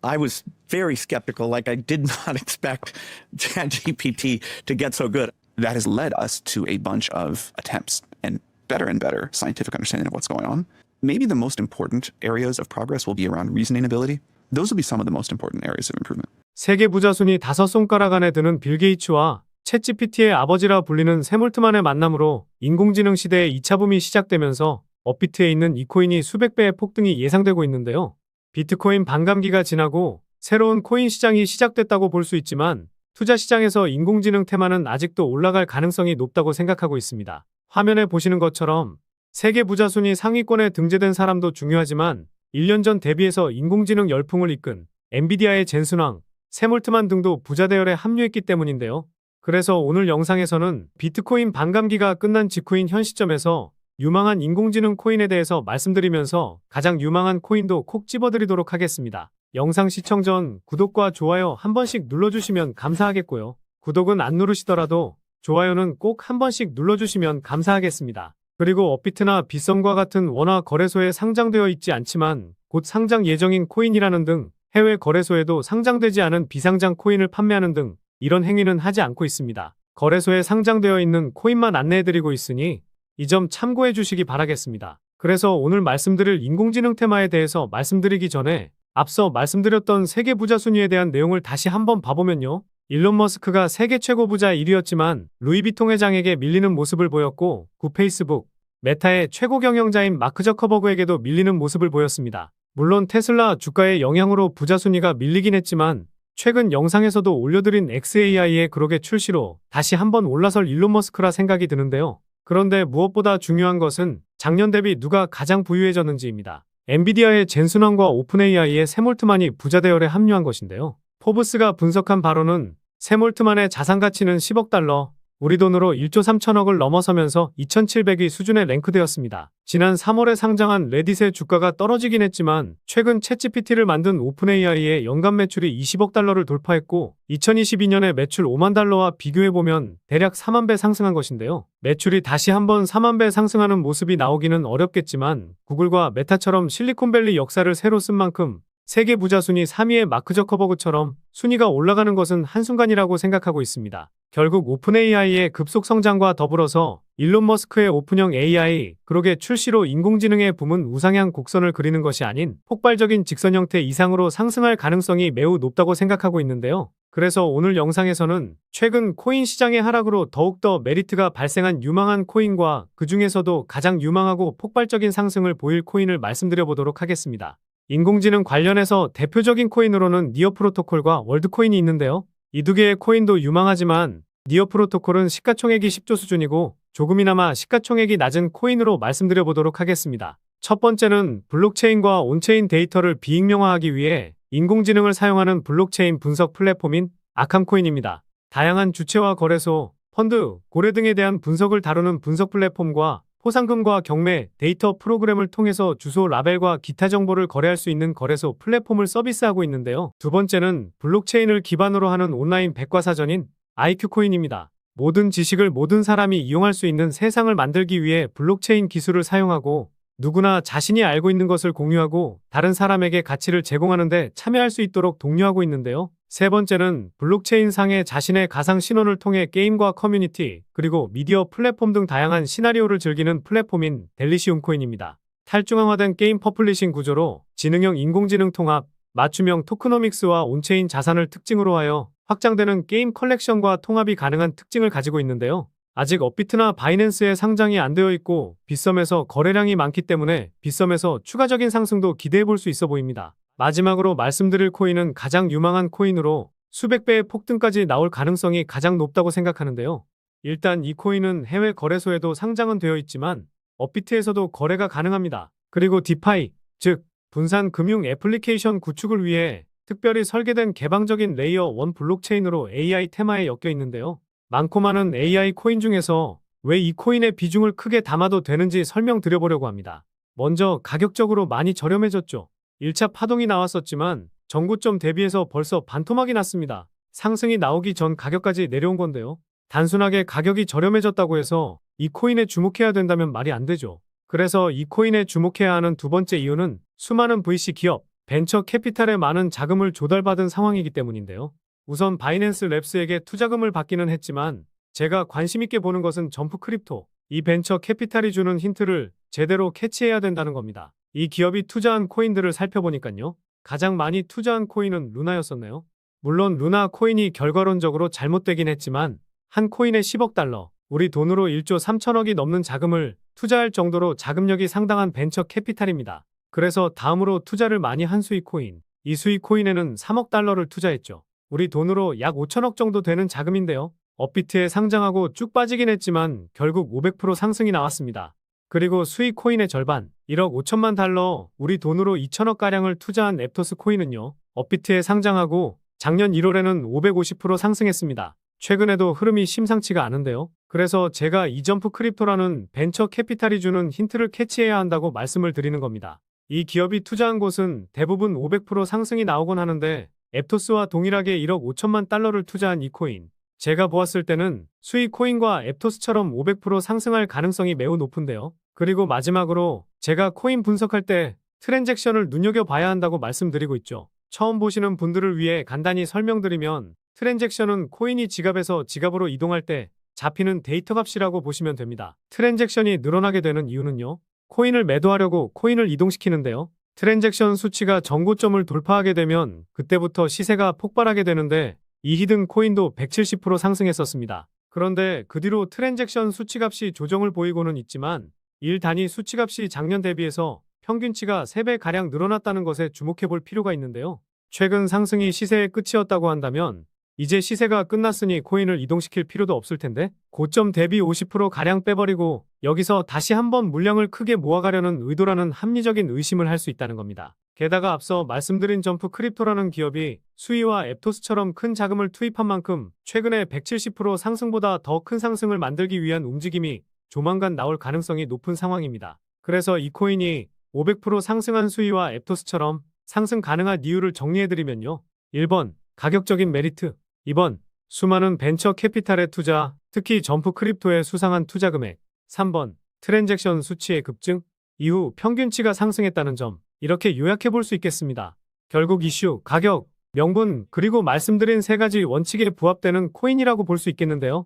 I was very skeptical, like I did not expect ChatGPT to get so good. That has led us to a bunch of attempts and better scientific understanding of what's going on. Maybe the most important areas of progress will be around reasoning ability. Those will be some of the most important areas of improvement. 세계 부자 순위 5손가락 안에 드는 빌 게이츠와 챗GPT의 아버지라 불리는 샘 올트만의 만남으로 인공지능 시대의 2차 붐이 시작되면서 업비트에 있는 이 코인이 수백 배의 폭등이 예상되고 있는데요. 비트코인 반감기가 지나고 새로운 코인 시장이 시작됐다고 볼 수 있지만 투자 시장에서 인공지능 테마는 아직도 올라갈 가능성이 높다고 생각하고 있습니다. 화면에 보시는 것처럼 세계 부자 순위 상위권에 등재된 사람도 중요하지만 1년 전 대비해서 인공지능 열풍을 이끈 엔비디아의 젠슨 황, 샘 올트만 등도 부자 대열에 합류했기 때문인데요. 그래서 오늘 영상에서는 비트코인 반감기가 끝난 직후인 현 시점에서 유망한 인공지능 코인에 대해서 말씀드리면서 가장 유망한 코인도 콕 집어드리도록 하겠습니다. 영상 시청 전 구독과 좋아요 한 번씩 눌러주시면 감사하겠고요. 구독은 안 누르시더라도 좋아요는 꼭 한 번씩 눌러주시면 감사하겠습니다. 그리고 업비트나 빗썸과 같은 원화 거래소에 상장되어 있지 않지만 곧 상장 예정인 코인이라는 등 해외 거래소에도 상장되지 않은 비상장 코인을 판매하는 등 이런 행위는 하지 않고 있습니다. 거래소에 상장되어 있는 코인만 안내해드리고 있으니 이 점 참고해 주시기 바라겠습니다. 그래서 오늘 말씀드릴 인공지능 테마에 대해서 말씀드리기 전에 앞서 말씀드렸던 세계 부자 순위에 대한 내용을 다시 한번 봐보면요. 일론 머스크가 세계 최고 부자 1위였지만 루이비통 회장에게 밀리는 모습을 보였고 구 페이스북, 메타의 최고 경영자인 마크 저커버그에게도 밀리는 모습을 보였습니다. 물론 테슬라 주가의 영향으로 부자 순위가 밀리긴 했지만 최근 영상에서도 올려드린 XAI의 그록의 출시로 다시 한번 올라설 일론 머스크라 생각이 드는데요. 그런데 무엇보다 중요한 것은 작년 대비 누가 가장 부유해졌는지입니다. 엔비디아의 젠슨 황과 오픈AI의 샘 올트만이 부자 대열에 합류한 것인데요. 포브스가 분석한 바로는 샘 올트만의 자산 가치는 10억 달러, 우리 돈으로 1조 3천억을 넘어서면서 2700위 수준에 랭크되었습니다. 지난 3월에 상장한 레딧의 주가가 떨어지긴 했지만 최근 챗GPT를 만든 오픈AI의 연간 매출이 20억 달러를 돌파했고 2022년에 매출 5만 달러와 비교해보면 대략 4만 배 상승한 것인데요. 매출이 다시 한번 4만 배 상승하는 모습이 나오기는 어렵겠지만 구글과 메타처럼 실리콘밸리 역사를 새로 쓴 만큼 세계 부자 순위 3위의 마크 저커버그처럼 순위가 올라가는 것은 한순간이라고 생각하고 있습니다. 결국 오픈AI의 급속 성장과 더불어서 일론 머스크의 오픈형 AI, 그록의 출시로 인공지능의 붐은 우상향 곡선을 그리는 것이 아닌 폭발적인 직선 형태 이상으로 상승할 가능성이 매우 높다고 생각하고 있는데요. 그래서 오늘 영상에서는 최근 코인 시장의 하락으로 더욱더 메리트가 발생한 유망한 코인과 그 중에서도 가장 유망하고 폭발적인 상승을 보일 코인을 말씀드려보도록 하겠습니다. 인공지능 관련해서 대표적인 코인으로는 니어 프로토콜과 월드코인이 있는데요. 이 두 개의 코인도 유망하지만 니어 프로토콜은 시가총액이 10조 수준이고 조금이나마 시가총액이 낮은 코인으로 말씀드려보도록 하겠습니다. 첫 번째는 블록체인과 온체인 데이터를 비익명화하기 위해 인공지능을 사용하는 블록체인 분석 플랫폼인 아캄코인입니다. 다양한 주체와 거래소, 펀드, 고래 등에 대한 분석을 다루는 분석 플랫폼과 포상금과 경매, 데이터 프로그램을 통해서 주소 라벨과 기타 정보를 거래할 수 있는 거래소 플랫폼을 서비스하고 있는데요. 두 번째는 블록체인을 기반으로 하는 온라인 백과사전인 IQ코인입니다. 모든 지식을 모든 사람이 이용할 수 있는 세상을 만들기 위해 블록체인 기술을 사용하고 누구나 자신이 알고 있는 것을 공유하고 다른 사람에게 가치를 제공하는 데 참여할 수 있도록 독려하고 있는데요. 세 번째는 블록체인 상의 자신의 가상 신원을 통해 게임과 커뮤니티, 그리고 미디어 플랫폼 등 다양한 시나리오를 즐기는 플랫폼인 델리시움 코인입니다. 탈중앙화된 게임 퍼블리싱 구조로 지능형 인공지능 통합, 맞춤형 토크노믹스와 온체인 자산을 특징으로 하여 확장되는 게임 컬렉션과 통합이 가능한 특징을 가지고 있는데요. 아직 업비트나 바이낸스에 상장이 안 되어 있고 빗썸에서 거래량이 많기 때문에 빗썸에서 추가적인 상승도 기대해 볼 수 있어 보입니다. 마지막으로 말씀드릴 코인은 가장 유망한 코인으로 수백 배의 폭등까지 나올 가능성이 가장 높다고 생각하는데요. 일단 이 코인은 해외 거래소에도 상장은 되어 있지만 업비트에서도 거래가 가능합니다. 그리고 디파이, 즉 분산 금융 애플리케이션 구축을 위해 특별히 설계된 개방적인 레이어 1 블록체인으로 AI 테마에 엮여 있는데요. 많고 많은 AI 코인 중에서 왜 이 코인의 비중을 크게 담아도 되는지 설명드려보려고 합니다. 먼저 가격적으로 많이 저렴해졌죠. 1차 파동이 나왔었지만 전고점 대비해서 벌써 반토막이 났습니다. 상승이 나오기 전 가격까지 내려온 건데요. 단순하게 가격이 저렴해졌다고 해서 이 코인에 주목해야 된다면 말이 안 되죠. 그래서 이 코인에 주목해야 하는 두 번째 이유는 수많은 VC 기업, 벤처 캐피탈에 많은 자금을 조달받은 상황이기 때문인데요. 우선 바이낸스 랩스에게 투자금을 받기는 했지만 제가 관심 있게 보는 것은 점프 크립토. 이 벤처 캐피탈이 주는 힌트를 제대로 캐치해야 된다는 겁니다. 이 기업이 투자한 코인들을 살펴보니까요. 가장 많이 투자한 코인은 루나였었네요. 물론 루나 코인이 결과론적으로 잘못되긴 했지만 한 코인에 10억 달러, 우리 돈으로 1조 3천억이 넘는 자금을 투자할 정도로 자금력이 상당한 벤처 캐피탈입니다. 그래서 다음으로 투자를 많이 한 수익 코인, 이 수익 코인에는 3억 달러를 투자했죠. 우리 돈으로 약 5천억 정도 되는 자금인데요. 업비트에 상장하고 쭉 빠지긴 했지만 결국 500% 상승이 나왔습니다. 그리고 수익 코인의 절반, 1억 5천만 달러, 우리 돈으로 2천억가량을 투자한 앱토스 코인은요. 업비트에 상장하고 작년 1월에는 550% 상승했습니다. 최근에도 흐름이 심상치가 않은데요. 그래서 제가 이 점프 크립토라는 벤처 캐피탈이 주는 힌트를 캐치해야 한다고 말씀을 드리는 겁니다. 이 기업이 투자한 곳은 대부분 500% 상승이 나오곤 하는데 앱토스와 동일하게 1억 5천만 달러를 투자한 이 코인. 제가 보았을 때는 수익 코인과 앱토스처럼 500% 상승할 가능성이 매우 높은데요. 그리고 마지막으로 제가 코인 분석할 때 트랜잭션을 눈여겨봐야 한다고 말씀드리고 있죠. 처음 보시는 분들을 위해 간단히 설명드리면 트랜잭션은 코인이 지갑에서 지갑으로 이동할 때 잡히는 데이터 값이라고 보시면 됩니다. 트랜잭션이 늘어나게 되는 이유는요. 코인을 매도하려고 코인을 이동시키는데요. 트랜잭션 수치가 정고점을 돌파하게 되면 그때부터 시세가 폭발하게 되는데 이 히든 코인도 170% 상승했었습니다. 그런데 그 뒤로 트랜잭션 수치값이 조정을 보이고는 있지만 1단위 수치값이 작년 대비해서 평균치가 3배가량 늘어났다는 것에 주목해 볼 필요가 있는데요. 최근 상승이 시세의 끝이었다고 한다면 이제 시세가 끝났으니 코인을 이동시킬 필요도 없을 텐데 고점 대비 50%가량 빼버리고 여기서 다시 한번 물량을 크게 모아가려는 의도라는 합리적인 의심을 할 수 있다는 겁니다. 게다가 앞서 말씀드린 점프 크립토라는 기업이 수이와 앱토스처럼 큰 자금을 투입한 만큼 최근에 170% 상승보다 더 큰 상승을 만들기 위한 움직임이 조만간 나올 가능성이 높은 상황입니다. 그래서 이 코인이 500% 상승한 수이와 앱토스처럼 상승 가능한 이유를 정리해드리면요. 1번, 가격적인 메리트. 2번, 수많은 벤처 캐피탈의 투자, 특히 점프 크립토의 수상한 투자 금액. 3번, 트랜잭션 수치의 급증, 이후 평균치가 상승했다는 점. 이렇게 요약해 볼 수 있겠습니다. 결국 이슈, 가격, 명분, 그리고 말씀드린 세 가지 원칙에 부합되는 코인이라고 볼 수 있겠는데요.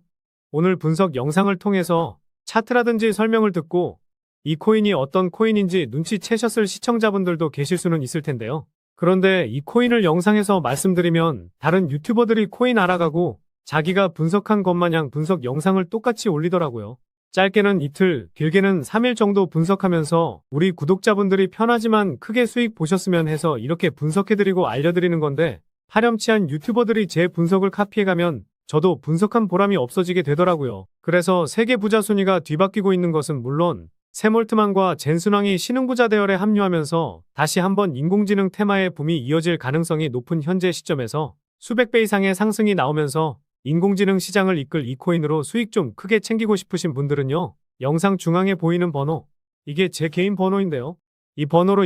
오늘 분석 영상을 통해서 차트라든지 설명을 듣고 이 코인이 어떤 코인인지 눈치채셨을 시청자분들도 계실 수는 있을 텐데요. 그런데 이 코인을 영상에서 말씀드리면 다른 유튜버들이 코인 알아가고 자기가 분석한 것 마냥 분석 영상을 똑같이 올리더라고요. 짧게는 이틀, 길게는 3일 정도 분석하면서 우리 구독자분들이 편하지만 크게 수익 보셨으면 해서 이렇게 분석해드리고 알려드리는 건데 파렴치한 유튜버들이 제 분석을 카피해가면 저도 분석한 보람이 없어지게 되더라고요. 그래서 세계 부자 순위가 뒤바뀌고 있는 것은 물론 샘올트만과 젠순왕이 신흥부자 대열에 합류하면서 다시 한번 인공지능 테마의 붐이 이어질 가능성이 높은 현재 시점에서 수백 배 이상의 상승이 나오면서 인공지능 시장을 이끌 이 코인으로 수익 좀 크게 챙기고 싶으신 분들은요. 영상 중앙에 보이는 번호, 이게 제 개인 번호인데요. 이 번호로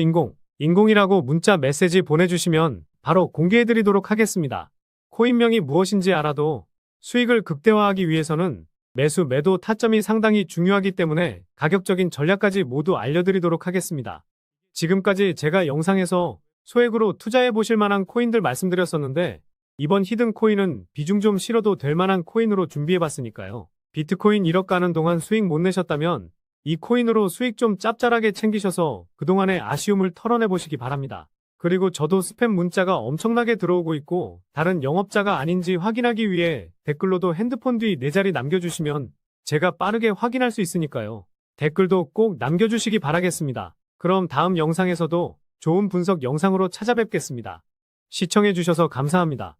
인공이라고 문자 메시지 보내주시면 바로 공개해드리도록 하겠습니다. 코인명이 무엇인지 알아도 수익을 극대화하기 위해서는 매수, 매도 타점이 상당히 중요하기 때문에 가격적인 전략까지 모두 알려드리도록 하겠습니다. 지금까지 제가 영상에서 소액으로 투자해 보실 만한 코인들 말씀드렸었는데 이번 히든 코인은 비중 좀 실어도 될 만한 코인으로 준비해 봤으니까요. 비트코인 1억 가는 동안 수익 못 내셨다면 이 코인으로 수익 좀 짭짤하게 챙기셔서 그동안의 아쉬움을 털어내 보시기 바랍니다. 그리고 저도 스팸 문자가 엄청나게 들어오고 있고 다른 영업자가 아닌지 확인하기 위해 댓글로도 핸드폰 뒤 4자리 남겨주시면 제가 빠르게 확인할 수 있으니까요. 댓글도 꼭 남겨주시기 바라겠습니다. 그럼 다음 영상에서도 좋은 분석 영상으로 찾아뵙겠습니다. 시청해주셔서 감사합니다.